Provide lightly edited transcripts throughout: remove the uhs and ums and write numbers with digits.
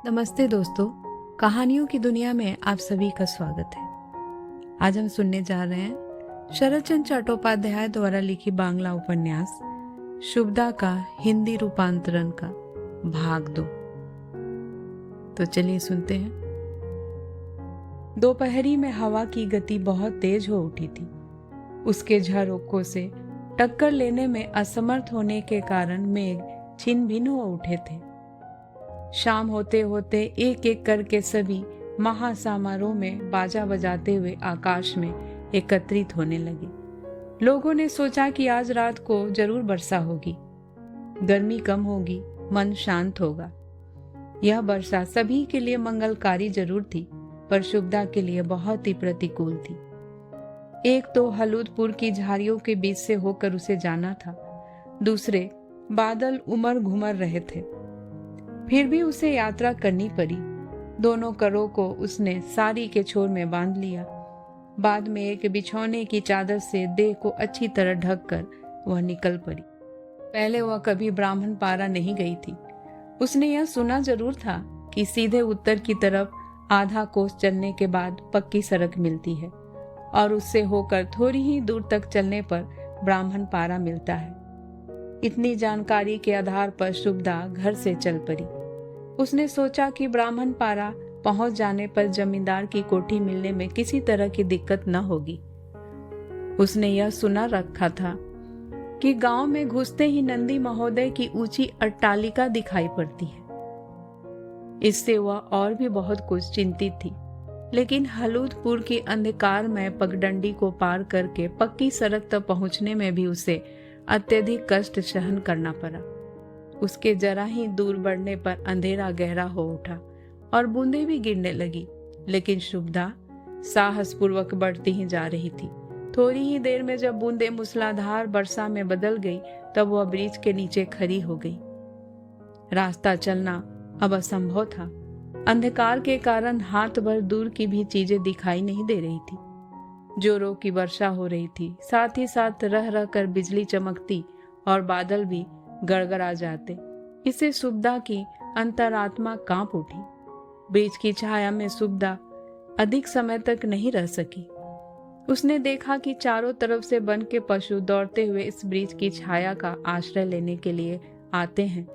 नमस्ते दोस्तों, कहानियों की दुनिया में आप सभी का स्वागत है। आज हम सुनने जा रहे हैं शरत चंद्र चट्टोपाध्याय द्वारा लिखी बांग्ला उपन्यास शुभदा का हिंदी रूपांतरण का भाग 2। तो चलिए सुनते हैं। दोपहरी में हवा की गति बहुत तेज हो उठी थी। उसके झरोकों से टक्कर लेने में असमर्थ होने के कारण मेघ छिन्न भिन्न हो उठे थे। शाम होते होते एक एक करके सभी महासमारोह में बाजा बजाते हुए आकाश में एकत्रित होने लगे। लोगों ने सोचा कि आज रात को जरूर वर्षा होगी, गर्मी कम होगी, मन शांत होगा। यह वर्षा सभी के लिए मंगलकारी जरूर थी, पर शुभदा के लिए बहुत ही प्रतिकूल थी। एक तो हलूदपुर की झाड़ियों के बीच से होकर उसे जाना था, दूसरे बादल उमड़ घुमड़ रहे थे। फिर भी उसे यात्रा करनी पड़ी। दोनों करों को उसने साड़ी के छोर में बांध लिया। बाद में एक बिछौने की चादर से देह को अच्छी तरह ढककर वह निकल पड़ी। पहले वह कभी ब्राह्मण पारा नहीं गई थी। उसने यह सुना जरूर था कि सीधे उत्तर की तरफ आधा कोस चलने के बाद पक्की सड़क मिलती है और उससे होकर थोड़ी ही दूर तक चलने पर ब्राह्मण पारा मिलता है। इतनी जानकारी के आधार पर शुभदा घर से चल पड़ी। उसने सोचा कि ब्राह्मण पारा पहुंच जाने पर जमींदार की कोठी मिलने में किसी तरह की दिक्कत न होगी। उसने यह सुना रखा था कि गांव में घुसते ही नंदी महोदय की ऊंची अट्टालिका दिखाई पड़ती है। इससे वह और भी बहुत कुछ चिंतित थी, लेकिन हलूदपुर की अंधकारमय पगडंडी को पार करके पक्की सड़क तक पहुंचने में भी उसे अत्यधिक कष्ट सहन करना पड़ा। उसके जरा ही दूर बढ़ने पर अंधेरा गहरा हो उठा और बूंदें भी गिरने लगी, लेकिन शुभदा साहसपूर्वक बढ़ती ही जा रही थी। थोड़ी ही देर में जब बूंदें मूसलाधार वर्षा में बदल गई, तब वह ब्रिज के नीचे खड़ी हो गई। रास्ता चलना अब असंभव था। अंधकार के कारण हाथ भर दूर की भी चीजें दिखाई नहीं दे रही थी। जोरों की वर्षा हो रही थी, साथ ही साथ रह रह कर बिजली चमकती और बादल भी गड़गड़ा जाते। इससे शुभदा की अंतरात्मा कांप उठी। ब्रिज की छाया में शुभदा अधिक समय तक नहीं रह सकी। उसने देखा कि चारों तरफ से वन के पशु दौड़ते हुए इस ब्रिज की छाया का आश्रय लेने के लिए आते हैं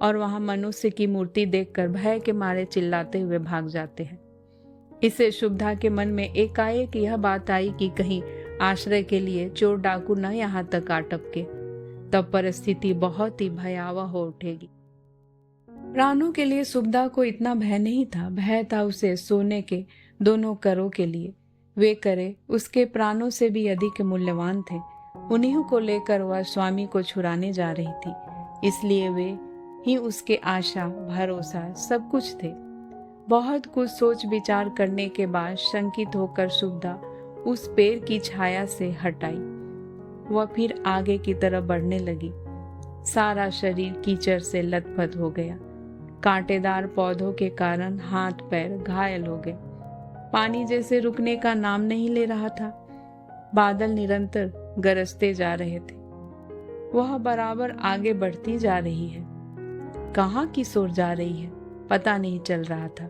और वहां मनुष्य की मूर्ति देखकर भय के मारे चिल्लाते हुए भाग जाते हैं। इससे शुभदा के मन में एकाएक यह बात आई कि कहीं आश्रय के लिए चोर डाकू न यहाँ तक आ टपके, तब परिस्थिति बहुत ही भयावह हो उठेगी। प्राणों के लिए शुभदा को इतना भय नहीं था, भय था उसे सोने के दोनों करों के लिए। वे करे उसके प्राणों से भी अधिक मूल्यवान थे। उन्हीं को लेकर वह स्वामी को छुड़ाने जा रही थी, इसलिए वे ही उसके आशा भरोसा सब कुछ थे। बहुत कुछ सोच विचार करने के बाद शंकित होकर शुभदा उस पेड़ की छाया से हटाई। वह फिर आगे की तरफ बढ़ने लगी। सारा शरीर कीचड़ से लथपथ हो गया। कांटेदार पौधों के कारण हाथ पैर घायल हो गए। पानी जैसे रुकने का नाम नहीं ले रहा था। बादल निरंतर गरजते जा रहे थे। वह बराबर आगे बढ़ती जा रही है। कहाँ की ओर जा रही है पता नहीं चल रहा था।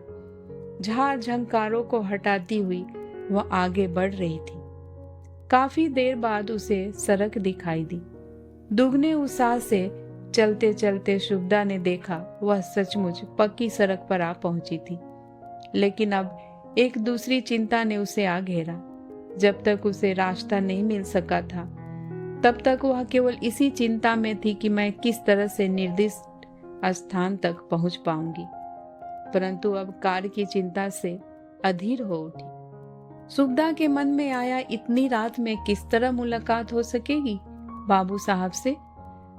झाड़ झंकारों को हटाती हुई वह आगे बढ़ रही थी। काफी देर बाद उसे सड़क दिखाई दी। दुगने उत्साह से चलते चलते शुभदा ने देखा वह सचमुच पक्की सड़क पर आ पहुंची थी। लेकिन अब एक दूसरी चिंता ने उसे आ घेरा। जब तक उसे रास्ता नहीं मिल सका था, तब तक वह केवल इसी चिंता में थी कि मैं किस तरह से निर्दिष्ट स्थान तक पहुंच पाऊंगी। परंतु अब कार्य की चिंता से अधीर हो उठी। शुभदा के मन में आया, इतनी रात में किस तरह मुलाकात हो सकेगी बाबू साहब से?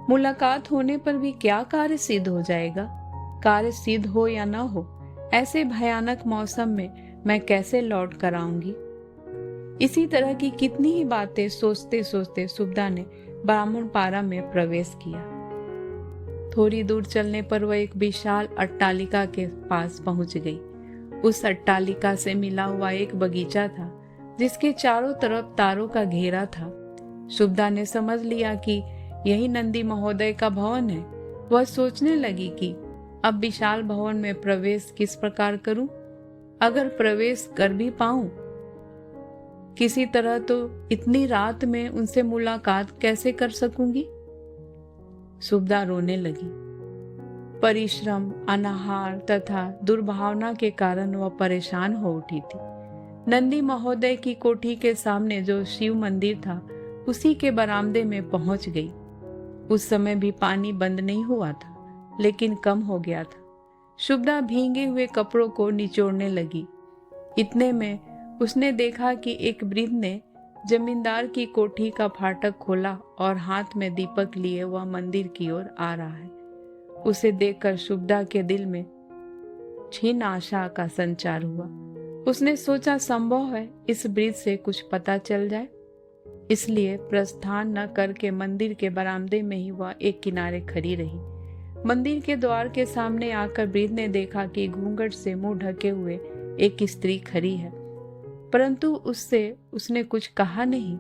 मुलाकात होने पर भी क्या कार्य सिद्ध हो जाएगा? कार्य सिद्ध हो या न हो, ऐसे भयानक मौसम में मैं कैसे लौट कर आऊंगी? इसी तरह की कितनी ही बातें सोचते सोचते शुभदा ने ब्राह्मण पारा में प्रवेश किया। थोड़ी दूर चलने पर वह एक विशाल अट्टालिका के पास पहुंच गई। उस अट्टालिका से मिला हुआ एक बगीचा था, जिसके चारों तरफ तारों का घेरा था। शुभदा ने समझ लिया कि यही नंदी महोदय का भवन है। वह सोचने लगी कि अब विशाल भवन में प्रवेश किस प्रकार करूं? अगर प्रवेश कर भी पाऊं किसी तरह, तो इतनी रात में उनसे मुलाकात कैसे कर सकूंगी? सुभदा रोने लगी। परिश्रम, अनाहार तथा दुर्भावना के कारण वह परेशान हो उठी थी। नंदी महोदय की कोठी के सामने जो शिव मंदिर था, उसी के बरामदे में पहुंच गई। उस समय भी पानी बंद नहीं हुआ था, लेकिन कम हो गया था। शुभदा भीगे हुए कपड़ों को निचोड़ने लगी। इतने में उसने देखा कि एक वृद्ध ने जमींदार की कोठी का फाटक खोला और हाथ में दीपक लिए वह मंदिर की ओर आ रहा है। उसे देखकर शुभदा के दिल में क्षीण आशा का संचार हुआ। उसने सोचा संभव है इस वृद्ध से कुछ पता चल जाए, इसलिए प्रस्थान न करके मंदिर के बरामदे में ही वह एक किनारे खड़ी रही। मंदिर के द्वार के सामने आकर वृद्ध ने देखा कि घूंघट से मुंह ढके हुए एक स्त्री खड़ी है, परंतु उससे उसने कुछ कहा नहीं।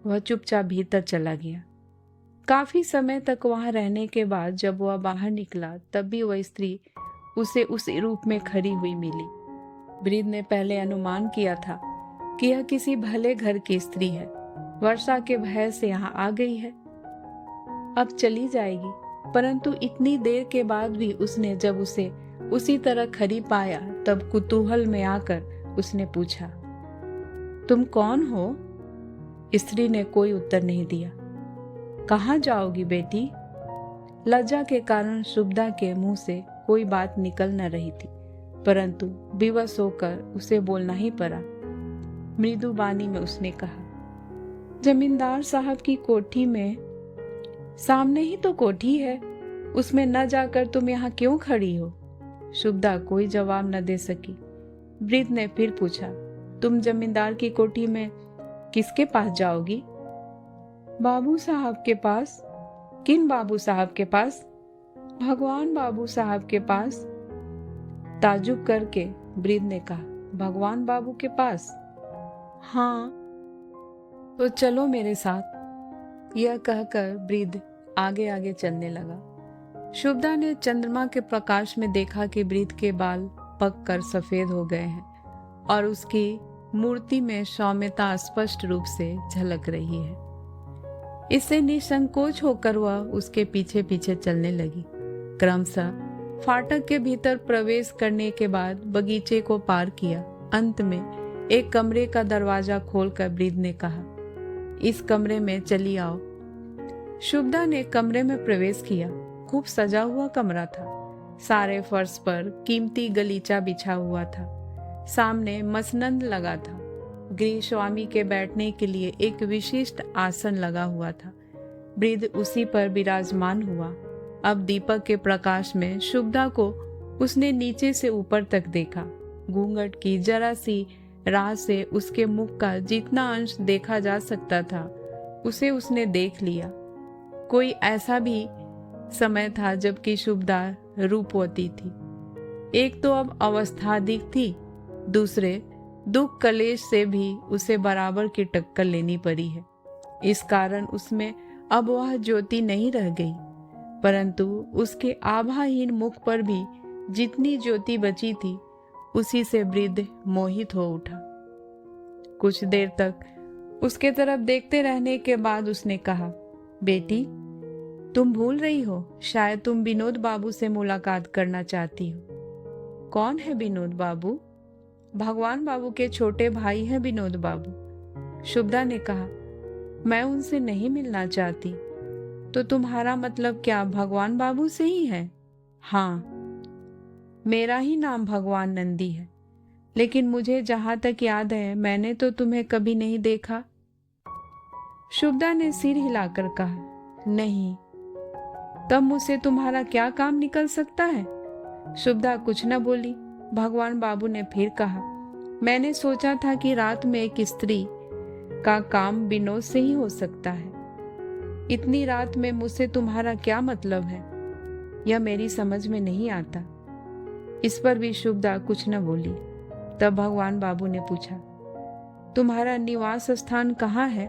वह चुपचाप भीतर चला गया। काफी समय तक वहां रहने के बाद जब वह बाहर निकला, तब भी वह स्त्री उसे उसी रूप में खड़ी हुई मिली। वृद्ध ने पहले अनुमान किया था कि यह किसी भले घर की स्त्री है, वर्षा के भय से यहाँ आ गई है, अब चली जाएगी। परंतु इतनी देर के बाद भी उसने जब उसे उसी तरह खड़ी पाया, तब कुतूहल में आकर उसने पूछा, तुम कौन हो? स्त्री ने कोई उत्तर नहीं दिया। कहाँ जाओगी बेटी? लज्जा के कारण शुभदा के मुंह से कोई बात निकल न रही थी, परंतु विवश होकर उसे बोलना ही पड़ा। मृदु वाणी में उसने कहा, जमींदार साहब की कोठी में, सामने ही तो कोठी है, उसमें न जाकर तुम यहाँ क्यों खड़ी हो? शुभदा कोई जवाब न दे सकी। वृद्ध ने फिर पूछा, तुम जमींदार की कोठी में किसके पास जाओगी? बाबू साहब के पास। किन बाबू साहब के पास? भगवान बाबू साहब के पास। ताजुब करके वृद्ध ने कहा, भगवान बाबू के पास? हाँ, तो चलो मेरे साथ। यह कहकर वृद्ध आगे आगे चलने लगा। शुभदा ने चंद्रमा के प्रकाश में देखा कि वृद्ध के बाल पक कर सफेद हो गए हैं और उसकी मूर्ति में सौम्यता स्पष्ट रूप से झलक रही है। इससे निसंकोच होकर वह उसके पीछे पीछे चलने लगी। क्रमशः फाटक के भीतर प्रवेश करने के बाद बगीचे को पार किया। अंत में एक कमरे का दरवाजा खोलकर वृद्ध ने कहा, इस कमरे में चली आओ। शुभदा ने कमरे में प्रवेश किया। खूब सजा हुआ कमरा था। सारे फर्श पर कीमती गलीचा बिछा हुआ था। सामने मसनद लगा था। गृह स्वामी के बैठने के लिए एक विशिष्ट आसन लगा हुआ था। वृद्ध उसी पर विराजमान हुआ। अब दीपक के प्रकाश में शुभदा को उसने नीचे से ऊपर तक देखा। घूंघट की जरा सी राह से उसके मुख का जितना अंश देखा जा सकता था, उसे उसने देख लिया। कोई ऐसा भी समय था जबकि शुभदा रूपवती थी। एक तो अब अवस्थाधिक थी, दूसरे दुख कलेश से भी उसे बराबर की टक्कर लेनी पड़ी है। इस कारण उसमें अब वह ज्योति नहीं रह गई, परंतु उसके आभाहीन मुख पर भी जितनी ज्योति बची थी, उसी से वृद्ध मोहित हो उठा। कुछ देर तक उसके तरफ देखते रहने के बाद उसने कहा, बेटी, तुम भूल रही हो, शायद तुम विनोद बाबू से मुलाकात करना चाहती हो। कौन है विनोद बाबू? भगवान बाबू के छोटे भाई हैं विनोद बाबू। शुभदा ने कहा, मैं उनसे नहीं मिलना चाहती। तो तुम्हारा मतलब क्या भगवान बाबू से ही है? हाँ, मेरा ही नाम भगवान नंदी है, लेकिन मुझे जहां तक याद है मैंने तो तुम्हें कभी नहीं देखा। शुभदा ने सिर हिलाकर कहा, नहीं। तब मुझसे तुम्हारा क्या काम निकल सकता है? शुभदा कुछ न बोली। भगवान बाबू ने फिर कहा, मैंने सोचा था कि रात में एक स्त्री का काम विनोद से ही हो सकता है। इतनी रात में मुझसे तुम्हारा क्या मतलब है, यह मेरी समझ में नहीं आता। इस पर भी शुभदा कुछ न बोली। तब भगवान बाबू ने पूछा, तुम्हारा निवास स्थान कहाँ है?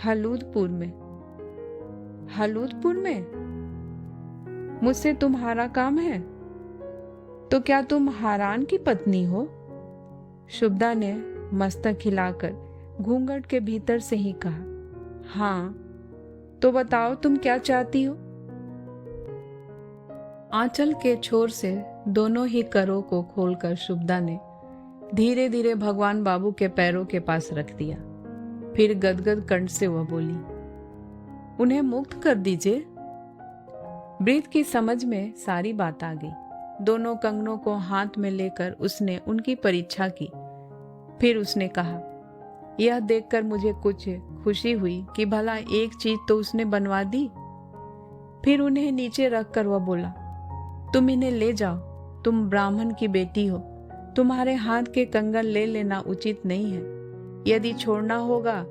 हलूदपुर में। हलूदपुर में? मुझसे तुम्हारा काम है? तो क्या तुम हारान की पत्नी हो? शुभदा ने मस्तक हिलाकर घूंघट के भीतर से ही कहा, हाँ। तो बताओ तुम क्या चाहती हो? आंचल के छोर से दोनों ही करों को खोलकर शुभदा ने धीरे धीरे भगवान बाबू के पैरों के पास रख दिया। फिर गदगद कंठ से वह बोली, उन्हें मुक्त कर दीजिए। ब्रीत की समझ में सारी बात आ गई। दोनों कंगनों को हाथ में लेकर उसने उनकी परीक्षा की। फिर उसने कहा, यह देखकर मुझे कुछ खुशी हुई कि भला एक चीज तो उसने बनवा दी। फिर उन्हें नीचे रखकर वह बोला, तुम इन्हें ले जाओ, तुम ब्राह्मण की बेटी हो, तुम्हारे हाथ के कंगन ले लेना उचित नहीं है। यदि छोड़ना होगा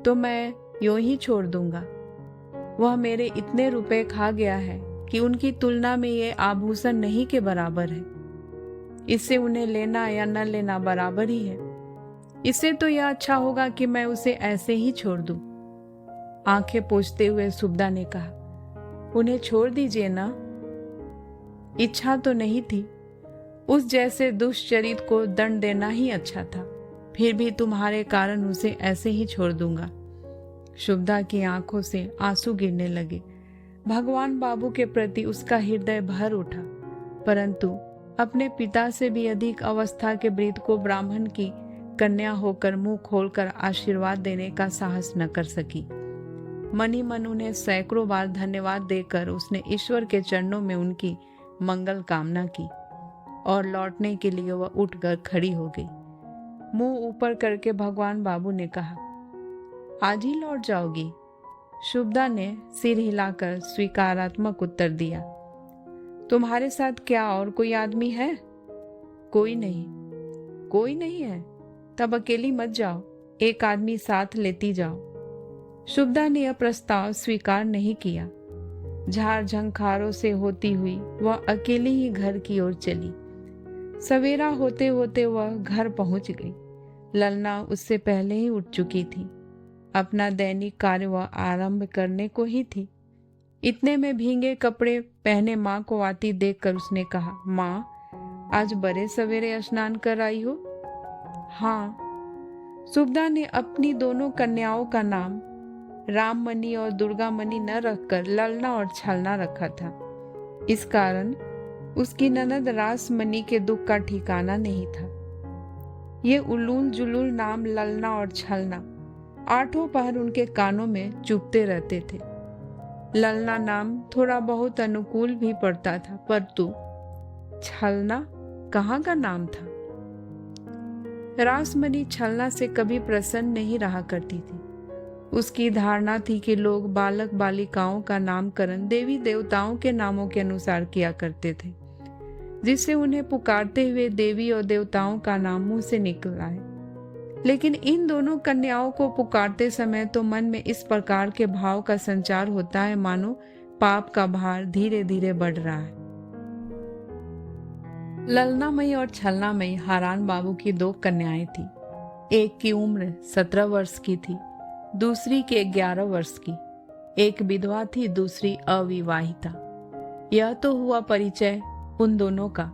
तो मैं यूं ही छोड़ दूंगा। वह मेरे इतने रुपए खा गया है कि उनकी तुलना में ये आभूषण नहीं के बराबर है। इससे उन्हें लेना या न लेना बराबर ही है। इससे तो यह अच्छा होगा कि मैं उसे ऐसे ही छोड़ दूं। आंखें पोंछते हुए शुभदा ने कहा, उन्हें छोड़ दीजिए ना। इच्छा तो नहीं थी, उस जैसे दुष्चरित को दंड देना ही अच्छा था। फिर भी तुम्हारे कारण उसे ऐसे ही छोड़ दूंगा। शुभदा की आंखों से आंसू गिरने लगे। भगवान बाबू के प्रति उसका हृदय भर उठा, परंतु अपने पिता से भी अधिक अवस्था के ब्रीत को ब्राह्मण की कन्या होकर मुंह खोलकर आशीर्वाद देने का साहस न कर सकी। मनी मन उन्हें सैकड़ों बार धन्यवाद देकर उसने ईश्वर के चरणों में उनकी मंगल कामना की और लौटने के लिए वह उठकर खड़ी हो गई। मुंह ऊपर करके भगवान बाबू ने कहा, आज ही लौट जाओगी? शुभदा ने सिर हिलाकर स्वीकारात्मक उत्तर दिया। तुम्हारे साथ क्या और कोई आदमी है? कोई नहीं। कोई नहीं है? तब अकेली मत जाओ, एक आदमी साथ लेती जाओ। शुभदा ने यह प्रस्ताव स्वीकार नहीं किया। झाड़ झंखारों से होती हुई वह अकेली ही घर की ओर चली। सवेरा होते होते वह घर पहुंच गई। ललना उससे पहले ही उठ चुकी थी। अपना दैनिक कार्य वह आरंभ करने को ही थी। इतने में भीगे कपड़े पहने माँ को आती देखकर उसने कहा, माँ, आज बड़े सवेरे स्नान कर आई हो? हाँ। शुभदा ने अपनी दोनों कन्याओं का नाम राममणि और दुर्गामणि न रखकर ललना और छलना रखा था। इस कारण उसकी ननद रासमणि के दुख का ठिकाना नहीं था। ये उलूल जुलूल नाम ललना और छलना आठों पहर उनके कानों में चुभते रहते थे। ललना नाम थोड़ा बहुत अनुकूल भी पड़ता था, परंतु छलना कहाँ का नाम था। रासमणि छलना से कभी प्रसन्न नहीं रहा करती थी। उसकी धारणा थी कि लोग बालक बालिकाओं का नामकरण देवी देवताओं के नामों के अनुसार किया करते थे, जिससे उन्हें पुकारते हुए देवी और देवताओं का नाम मुंह से निकल आए। लेकिन इन दोनों कन्याओं को पुकारते समय तो मन में इस प्रकार के भाव का संचार होता है मानो पाप का भार धीरे धीरे बढ़ रहा है। ललनामयी और छलनामयी हारान बाबू की दो कन्याएं थी। एक की उम्र 17 वर्ष की थी, दूसरी के 11 वर्ष की। एक विधवा थी, दूसरी अविवाहिता। यह तो हुआ परिचय उन दोनों का।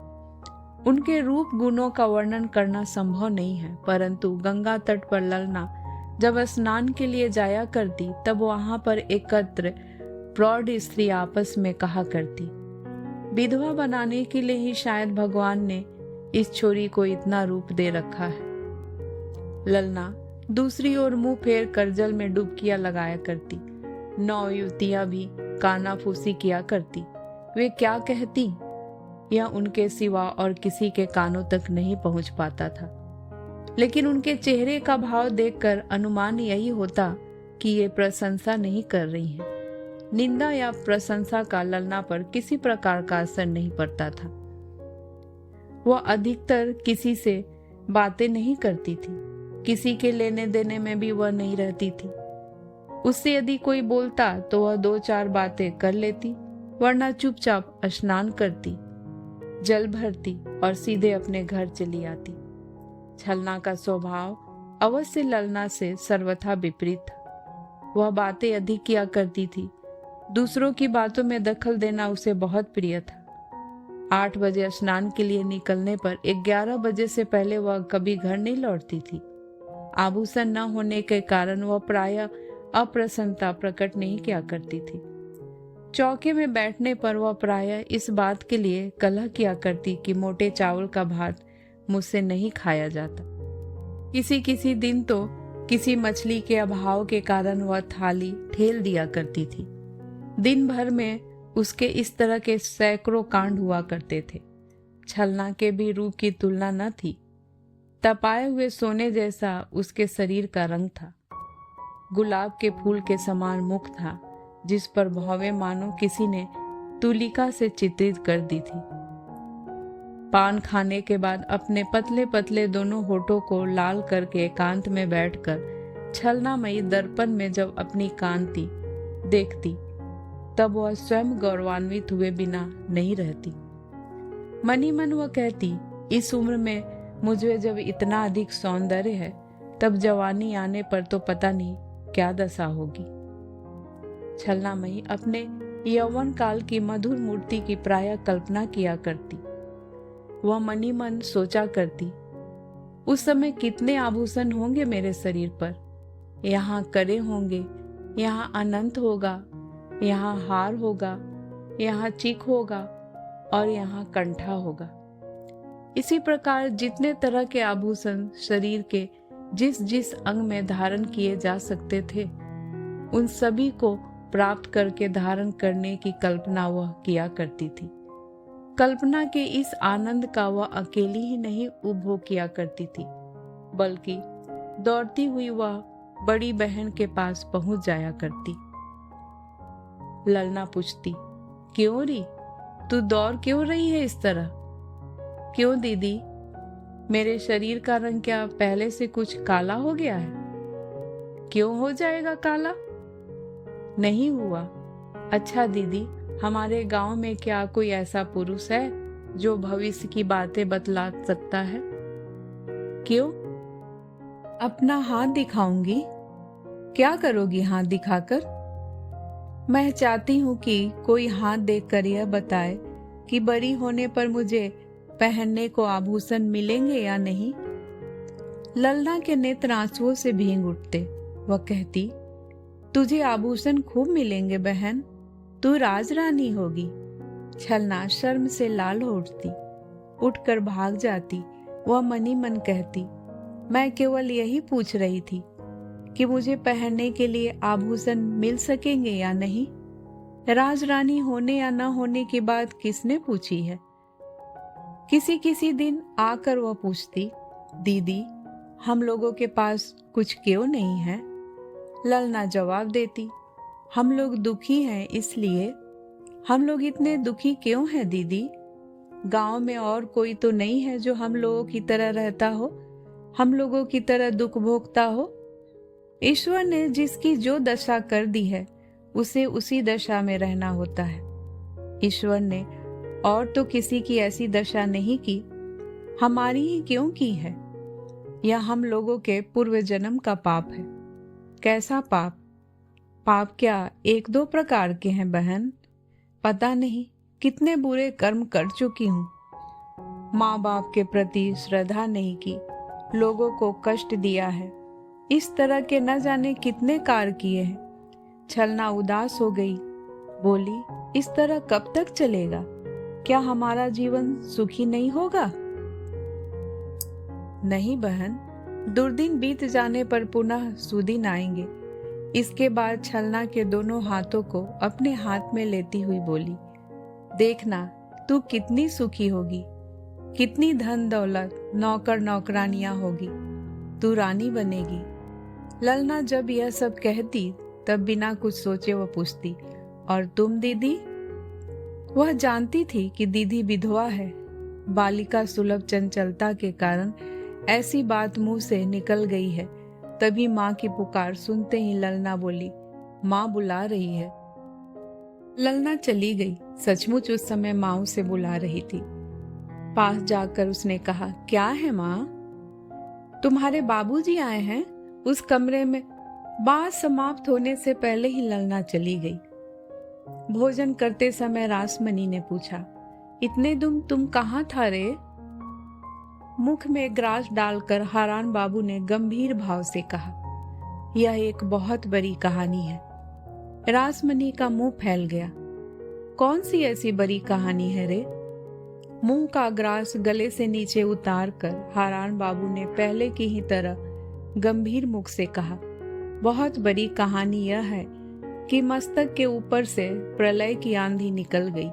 उनके रूप गुणों का वर्णन करना संभव नहीं है, परंतु गंगा तट पर ललना जब स्नान के लिए जाया करती तब वहां पर एकत्र प्रौढ़ स्त्री आपस में कहा करती, विधवा बनाने के लिए ही शायद भगवान ने इस छोरी को इतना रूप दे रखा है। ललना दूसरी ओर मुंह फेर कर जल में डुबकियां लगाया करती। 9 युवतियां भी कानाफूसी किया करती। वे क्या कहती यह उनके सिवा और किसी के कानों तक नहीं पहुंच पाता था, लेकिन उनके चेहरे का भाव देखकर अनुमान यही होता कि ये प्रशंसा नहीं कर रही हैं। निंदा या प्रशंसा का ललना पर किसी प्रकार का असर नहीं पड़ता था। वह अधिकतर किसी से बातें नहीं करती थी, किसी के लेने देने में भी वह नहीं रहती थी। उससे यदि कोई बोलता तो वह 2-4 बातें कर लेती, वरना चुपचाप स्नान करती, जल भरती और सीधे अपने घर चली आती। छलना का स्वभाव अवश्य ललना से सर्वथा विपरीत था। वह बातें अधिक किया करती थी, दूसरों की बातों में दखल देना उसे बहुत प्रिय था। 8 बजे स्नान के लिए निकलने पर 11 बजे से पहले वह कभी घर नहीं लौटती थी। आभूषण न होने के कारण वह प्रायः अप्रसन्नता प्रकट नहीं किया करती थी। चौके में बैठने पर वह प्रायः इस बात के लिए कलह किया करती कि मोटे चावल का भात मुझसे नहीं खाया जाता। किसी किसी दिन तो किसी मछली के अभाव के कारण वह थाली ठेल दिया करती थी। दिन भर में उसके इस तरह के सैकड़ों कांड हुआ करते थे। छलना के भी रूप की तुलना न थी। तपाए हुए सोने जैसा उसके शरीर का रंग था। गुलाब के फूल के समान मुख था, जिस पर भौवें मानो किसी ने तुलिका से चित्रित कर दी थी। पान खाने के बाद अपने पतले पतले दोनों होठों को लाल करके एकांत में बैठकर छलनामयी दर्पण में जब अपनी कांति देखती, तब वह स्वयं गौरवान्वित हुए बिना नहीं रहती। मनी मन वह कहती, इस उम्र में मुझे जब इतना अधिक सौंदर्य है, तब जवानी आने पर तो पता नहीं क्या दशा होगी। छलनामयी अपने यौवन काल की मधुर मूर्ति की प्रायः कल्पना किया करती। वह मनी मन सोचा करती, उस समय कितने आभूषण होंगे मेरे शरीर पर। यहाँ करे होंगे, यहाँ अनंत होगा, यहाँ हार होगा, यहाँ चिक होगा और यहाँ कंठा होगा। इसी प्रकार जितने तरह के आभूषण शरीर के जिस जिस अंग में धारण किए जा सकते थे, उन सभी को प्राप्त करके धारण करने की कल्पना वह किया करती थी। कल्पना के इस आनंद का वह अकेली ही नहीं उपभोग किया करती थी, बल्कि दौड़ती हुई वह बड़ी बहन के पास पहुंच जाया करती। ललना पूछती, क्यों री, तू दौड़ क्यों रही है इस तरह? क्यों दीदी, मेरे शरीर का रंग क्या पहले से कुछ काला हो गया है? क्यों हो जाएगा काला? नहीं हुआ। अच्छा दीदी, हमारे गांव में क्या कोई ऐसा पुरुष है जो भविष्य की बातें बतला सकता है? क्यों? अपना हाथ दिखाऊंगी। क्या करोगी हाथ दिखाकर? मैं चाहती हूँ कि कोई हाथ देखकर यह बताए कि बड़ी होने पर मुझे पहनने को आभूषण मिलेंगे या नहीं। ललना के नेत्र आंसुओं से भींग उठते। वह कहती, तुझे आभूषण खूब मिलेंगे बहन, तू राजरानी होगी। छलना शर्म से लाल हो उठती, उठकर भाग जाती। वह मनी मन कहती, मैं केवल यही पूछ रही थी कि मुझे पहनने के लिए आभूषण मिल सकेंगे या नहीं। राजरानी होने या न होने की बात किसने पूछी है? किसी किसी दिन आकर वह पूछती, दीदी हम लोगों के पास कुछ क्यों नहीं है? ललना जवाब देती, हम लोग दुखी हैं इसलिए। हम लोग इतने दुखी क्यों हैं दीदी? गांव में और कोई तो नहीं है जो हम लोगों की तरह रहता हो, हम लोगों की तरह दुख भोगता हो। ईश्वर ने जिसकी जो दशा कर दी है, उसे उसी दशा में रहना होता है। ईश्वर ने और तो किसी की ऐसी दशा नहीं की, हमारी ही क्यों की है? यह हम लोगों के पूर्व जन्म का पाप है। कैसा पाप? पाप क्या 1-2 प्रकार के हैं बहन? पता नहीं कितने बुरे कर्म कर चुकी हूँ। माँ बाप के प्रति श्रद्धा नहीं की, लोगों को कष्ट दिया है, इस तरह के न जाने कितने कार्य किए हैं। छलना उदास हो गई, बोली, इस तरह कब तक चलेगा? क्या हमारा जीवन सुखी नहीं होगा? नहीं बहन, दुर्दिन बीत जाने पर पुनः सुदिन आएंगे। इसके बाद छलना के दोनों हाथों को अपने हाथ में लेती हुई बोली, देखना तू कितनी सुखी होगी, कितनी धन दौलत, नौकर नौकरानियां होगी, तू रानी बनेगी। ललना जब यह सब कहती तब बिना कुछ सोचे वह पूछती, और तुम दीदी? वह जानती थी कि दीदी विधवा है। बालिका सुलभ चंचलता के कारण ऐसी बात मुंह से निकल गई है। तभी माँ की पुकार सुनते ही ललना बोली, माँ बुला रही है। ललना चली गई। सचमुच उस समय माँ उसे बुला रही थी। पास जाकर उसने कहा, क्या है माँ? तुम्हारे बाबूजी आए हैं। उस कमरे में बात समाप्त होने से पहले ही ललना चली गई। भोजन करते समय रासमणी ने पूछा, इतने दिन तुम कहाँ था रे? मुख में ग्रास डालकर हारान बाबू ने गंभीर भाव से कहा, यह एक बहुत बड़ी कहानी है। रासमणी का मुंह फैल गया। कौन सी ऐसी बड़ी कहानी है रे? मुंह का ग्रास गले से नीचे उतार कर हारान बाबू ने पहले की ही तरह गंभीर मुख से कहा, बहुत बड़ी कहानी यह है कि मस्तक के ऊपर से प्रलय की आंधी निकल गई।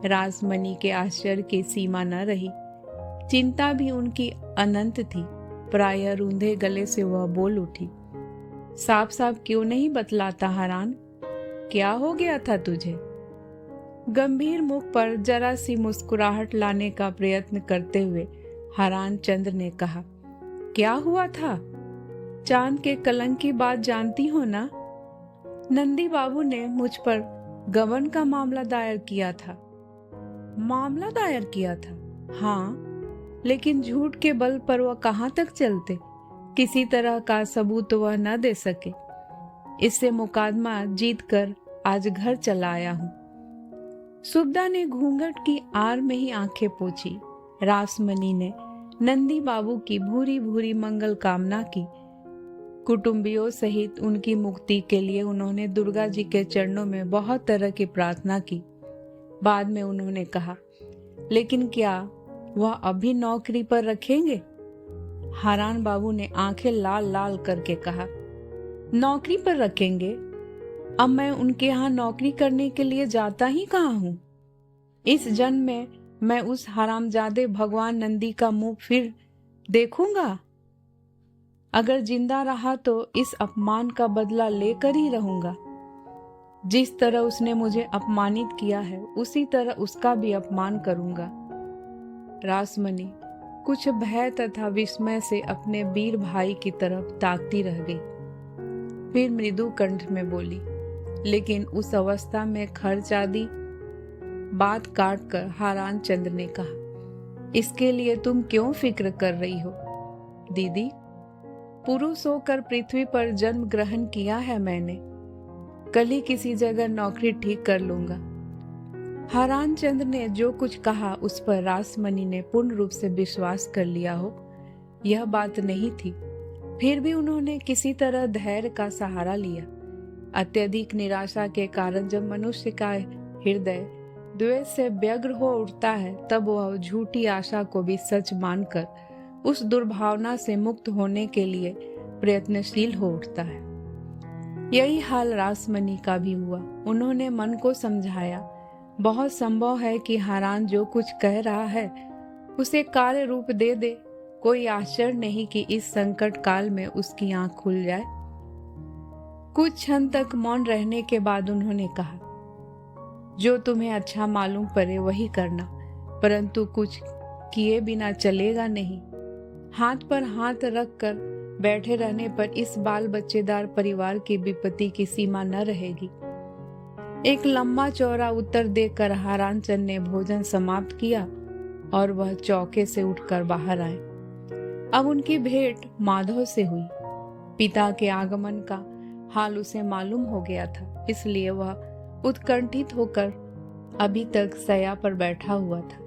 रासमणी के आश्चर्य की सीमा न रही। चिंता भी उनकी अनंत थी। प्रायः रूंधे गले से वह बोल उठी, साफ साफ क्यों नहीं बतलाता हारान? क्या हो गया था तुझे? गंभीर मुख पर जरा सी मुस्कुराहट लाने का प्रयत्न करते हुए हारान चंद्र ने कहा, क्या हुआ था? चांद के कलंक की बात जानती हो ना? नंदी बाबू ने मुझ पर गबन का मामला दायर किया था। मामला दायर किया था? हाँ, लेकिन झूठ के बल पर वह कहाँ तक चलते? किसी तरह का सबूत वह न दे सके। इससे मुकदमा जीत कर आज घर चला आया हूं। सुबदा ने घूंघट की आड़ में ही आंखें पोंछी। रासमणी ने नंदी बाबू की भूरी भूरी मंगल कामना की। कुटुंबियों सहित उनकी मुक्ति के लिए उन्होंने दुर्गा जी के चरणों में बहुत तरह की प्रार्थना की। बाद में उन्होंने कहा, लेकिन क्या वह अभी नौकरी पर रखेंगे? हारान बाबू ने आंखें लाल लाल करके कहा, नौकरी पर रखेंगे? अब मैं उनके यहाँ नौकरी करने के लिए जाता ही कहाँ हूँ? इस जन्म में मैं उस हरामजादे भगवान नंदी का मुंह फिर देखूंगा? अगर जिंदा रहा तो इस अपमान का बदला लेकर ही रहूंगा। जिस तरह उसने मुझे अपमानित किया है उसी तरह उसका भी अपमान करूंगा। रासमणी कुछ भय तथा विस्मय से अपने वीर भाई की तरफ ताकती रह गई। फिर मृदु कंठ में बोली, लेकिन उस अवस्था में खर्च आदि? बात काट कर हारान चंद्र ने कहा, इसके लिए तुम क्यों फिक्र कर रही हो? दीदी, पुरुष होकर पृथ्वी पर जन्म ग्रहण किया है मैंने। कल ही किसी जगह नौकरी ठीक कर लूंगा। हारान चंद्र ने जो कुछ कहा उस पर रासमणी ने पूर्ण रूप से विश्वास कर लिया हो, यह बात नहीं थी। फिर भी उन्होंने किसी तरह धैर्य का सहारा लिया। अत्यधिक निराशा के कारण जब मनुष्य का हृदय द्वेष से व्यग्र हो उठता है, तब वह झूठी आशा को भी सच मानकर उस दुर्भावना से मुक्त होने के लिए प्रयत्नशील हो उठता है। यही हाल रासमणी का भी हुआ। उन्होंने मन को समझाया, बहुत संभव है कि हारान जो कुछ कह रहा है उसे कार्य रूप दे दे। कोई आश्चर्य नहीं कि इस संकट काल में उसकी आंख खुल जाए। कुछ क्षण तक मौन रहने के बाद उन्होंने कहा, जो तुम्हें अच्छा मालूम पड़े वही करना, परंतु कुछ किए बिना चलेगा नहीं। हाथ पर हाथ रख कर बैठे रहने पर इस बाल बच्चेदार परिवार की विपत्ति की सीमा न रहेगी। एक लंबा चौड़ा उत्तर देकर हारान चंद ने भोजन समाप्त किया और वह चौके से उठकर बाहर आए। अब उनकी भेंट माधव से हुई। पिता के आगमन का हाल उसे मालूम हो गया था, इसलिए वह उत्कंठित होकर अभी तक सया पर बैठा हुआ था।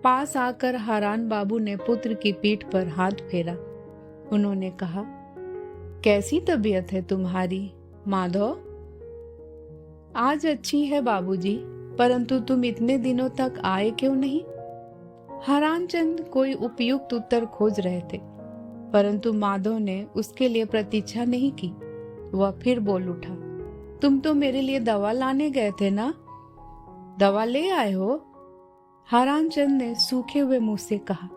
पास आकर हारान बाबू ने पुत्र की पीठ पर हाथ फेरा। उन्होंने कहा, कैसी तबीयत है तुम्हारी माधव? आज अच्छी है बाबूजी, परंतु तुम इतने दिनों तक आए क्यों नहीं? हारान चंद कोई उपयुक्त उत्तर खोज रहे थे, परंतु माधव ने उसके लिए प्रतीक्षा नहीं की। वह फिर बोल उठा, तुम तो मेरे लिए दवा लाने गए थे ना? दवा ले आए हो? हारान चंद ने सूखे हुए मुंह से कहा,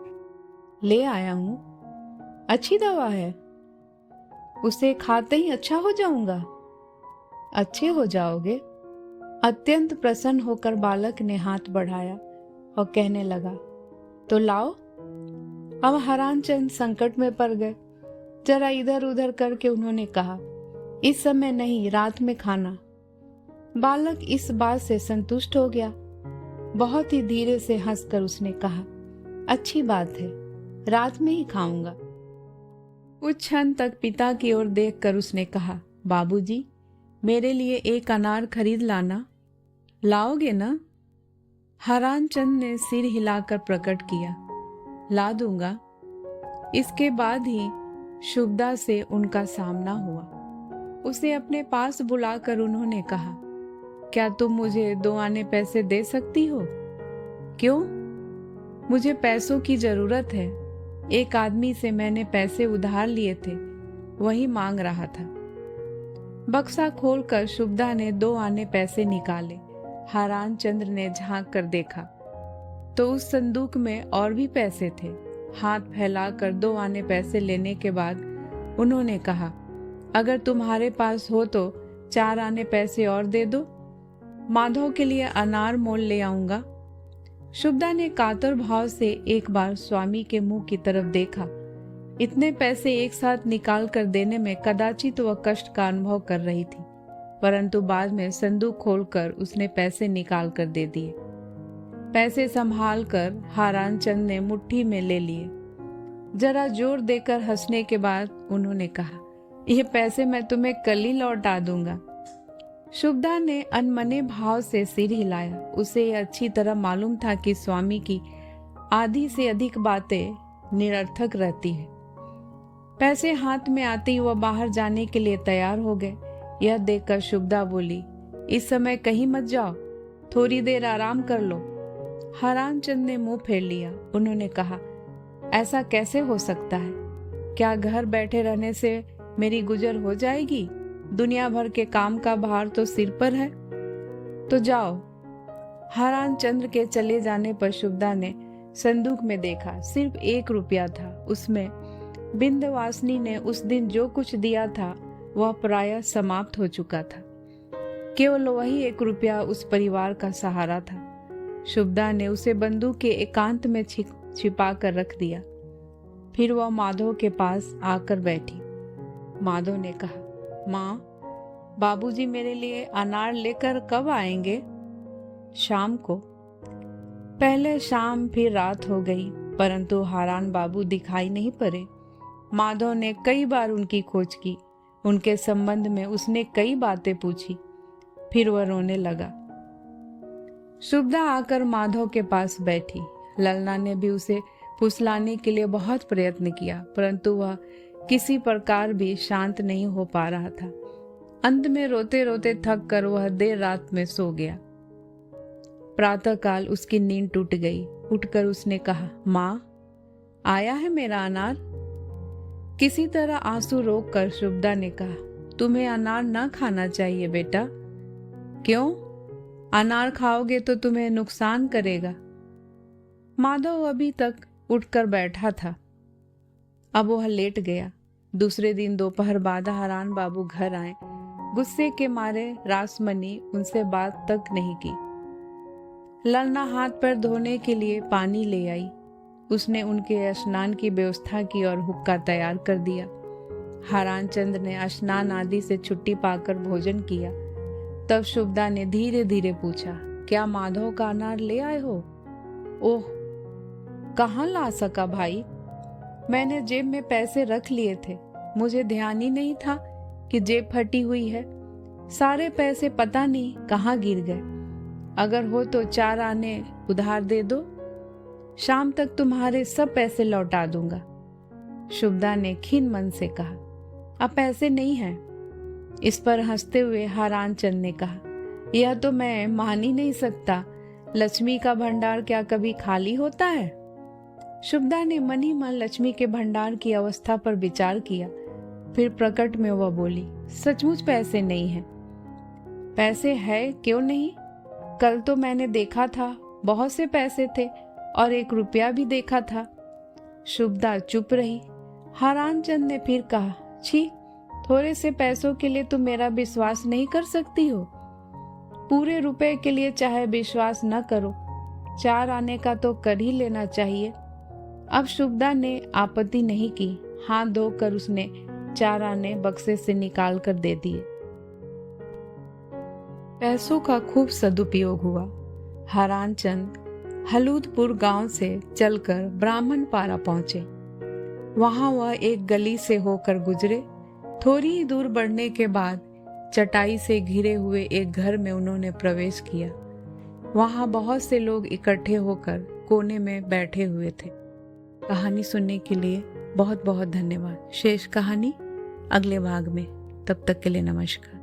ले आया हूं। अच्छी दवा है? उसे खाते ही अच्छा हो जाऊंगा? अच्छे हो जाओगे। अत्यंत प्रसन्न होकर बालक ने हाथ बढ़ाया और कहने लगा, तो लाओ। अब हारान चंद संकट में पड़ गए। जरा इधर उधर करके उन्होंने कहा, इस समय नहीं, रात में खाना। बालक इस बात से संतुष्ट हो गया। बहुत ही धीरे से हंसकर उसने कहा, अच्छी बात है, रात में ही खाऊंगा। कुछ क्षण तक पिता की ओर देखकर उसने कहा, बाबूजी, मेरे लिए एक अनार खरीद लाना। लाओगे ना? हरान चंद ने सिर हिलाकर प्रकट किया, ला दूंगा। इसके बाद ही शुभदा से उनका सामना हुआ। उसे अपने पास बुलाकर उन्होंने कहा, क्या तुम मुझे 2 आने पैसे दे सकती हो? क्यों? मुझे पैसों की जरूरत है। एक आदमी से मैंने पैसे उधार लिए थे, वही मांग रहा था। बक्सा खोलकर शुभदा ने 2 आने पैसे निकाले। हरान चंद्र ने झांक कर देखा तो उस संदूक में और भी पैसे थे। हाथ फैलाकर 2 आने पैसे लेने के बाद उन्होंने कहा, अगर तुम्हारे पास हो तो 4 आने पैसे और दे दो। माधव के लिए अनार मोल ले आऊंगा। शुभदा ने कातर भाव से एक बार स्वामी के मुंह की तरफ देखा। इतने पैसे एक साथ निकाल कर देने में कदाचित वह कष्ट का अनुभव कर रही थी, परंतु बाद में संदूक खोलकर उसने पैसे निकाल कर दे दिए। पैसे संभाल कर हरान चंद ने मुट्ठी में ले लिए। जरा जोर देकर हंसने के बाद उन्होंने कहा, ये पैसे मैं तुम्हें कल ही लौटा दूंगा। शुभदा ने अनमने भाव से सिर हिलाया। उसे यह अच्छी तरह मालूम था कि स्वामी की आधी से अधिक बातें निरर्थक रहती है। पैसे हाथ में आते ही वह बाहर जाने के लिए तैयार हो गए। यह देखकर शुभदा बोली, इस समय कहीं मत जाओ, थोड़ी देर आराम कर लो। हरान चंद ने मुंह फेर लिया। उन्होंने कहा, ऐसा कैसे हो सकता है? क्या घर बैठे रहने से मेरी गुजर हो जाएगी? दुनिया भर के काम का भार तो सिर पर है। तो जाओ। हरान चंद्र के चले जाने पर शुभदा ने संदूक में देखा, सिर्फ 1 रुपया था। उसमें बिंदवासिनी ने उस दिन जो कुछ दिया था वह प्रायः समाप्त हो चुका था। केवल वही 1 रुपया उस परिवार का सहारा था। शुभदा ने उसे बंदूक के एकांत में छिपा कर रख दिया। फिर वह माधव के पास आकर बैठी। माधव ने कहा, माँ, बाबूजी मेरे लिए अनार लेकर कब आएंगे? शाम को। पहले शाम फिर रात हो गई, परंतु हरान बाबू दिखाई नहीं पड़े। माधव ने कई बार उनकी खोज की। उनके संबंध में उसने कई बातें पूछी। फिर वह रोने लगा। शुभदा आकर माधव के पास बैठी। ललना ने भी उसे फुसलाने के लिए बहुत प्रयत्न किया, परंतु वह किसी प्रकार भी शांत नहीं हो पा रहा था। अंत में रोते रोते थक कर वह देर रात में सो गया। प्रातःकाल उसकी नींद टूट गई। उठकर उसने कहा, माँ, आया है मेरा अनार? किसी तरह आंसू रोक कर शुभदा ने कहा, तुम्हें अनार न खाना चाहिए बेटा। क्यों? अनार खाओगे तो तुम्हें नुकसान करेगा। माधव अभी तक उठकर बैठा था, अब वह लेट गया। दूसरे दिन दोपहर बाद हरान बाबू घर आए। गुस्से के मारे रासमणी उनसे बात तक नहीं की। ललना हाथ पैर धोने के लिए पानी ले आई। उसने उनके स्नान की व्यवस्था की और हुक्का तैयार कर दिया। हरान चंद्र ने स्नान आदि से छुट्टी पाकर भोजन किया। तब शुभदा ने धीरे धीरे पूछा, क्या माधव का अनार ले आए हो? ओह, कहाँ ला सका भाई, मैंने जेब में पैसे रख लिए थे। मुझे ध्यान ही नहीं था कि जेब फटी हुई है। सारे पैसे पता नहीं कहाँ गिर गए। अगर हो तो 4 आने उधार दे दो, शाम तक तुम्हारे सब पैसे लौटा दूंगा। शुभदा ने खिन्न मन से कहा, अब पैसे नहीं हैं। इस पर हंसते हुए हरान चंद ने कहा, यह तो मैं मान ही नहीं सकता। लक्ष्मी का भंडार क्या कभी खाली होता है? शुभदा ने मन ही मन लक्ष्मी के भंडार की अवस्था पर विचार किया। फिर प्रकट में वह बोली, सचमुच पैसे नहीं हैं। पैसे है क्यों नहीं? कल तो मैंने देखा था, बहुत से पैसे थे और 1 रुपया भी देखा था। शुभदा चुप रही। हरान चंद ने फिर कहा, छी, थोड़े से पैसों के लिए तुम मेरा विश्वास नहीं कर सकती हो। पूरे रुपए के लिए चाहे विश्वास न करो, 4 आने का तो कर ही लेना चाहिए। अब शुभदा ने आपत्ति नहीं की। हाथ धोकर उसने 4 आने बक्से से निकाल कर दे दिए। पैसों का खूब सदुपयोग हुआ। हरान चंद हलूदपुर गांव से चलकर ब्राह्मणपारा पहुंचे। वहां वह एक गली से होकर गुजरे। थोड़ी ही दूर बढ़ने के बाद चटाई से घिरे हुए एक घर में उन्होंने प्रवेश किया। वहाँ बहुत से लोग इकट्ठे होकर कोने में बैठे हुए थे। कहानी सुनने के लिए बहुत बहुत धन्यवाद। शेष कहानी अगले भाग में। तब तक के लिए नमस्कार।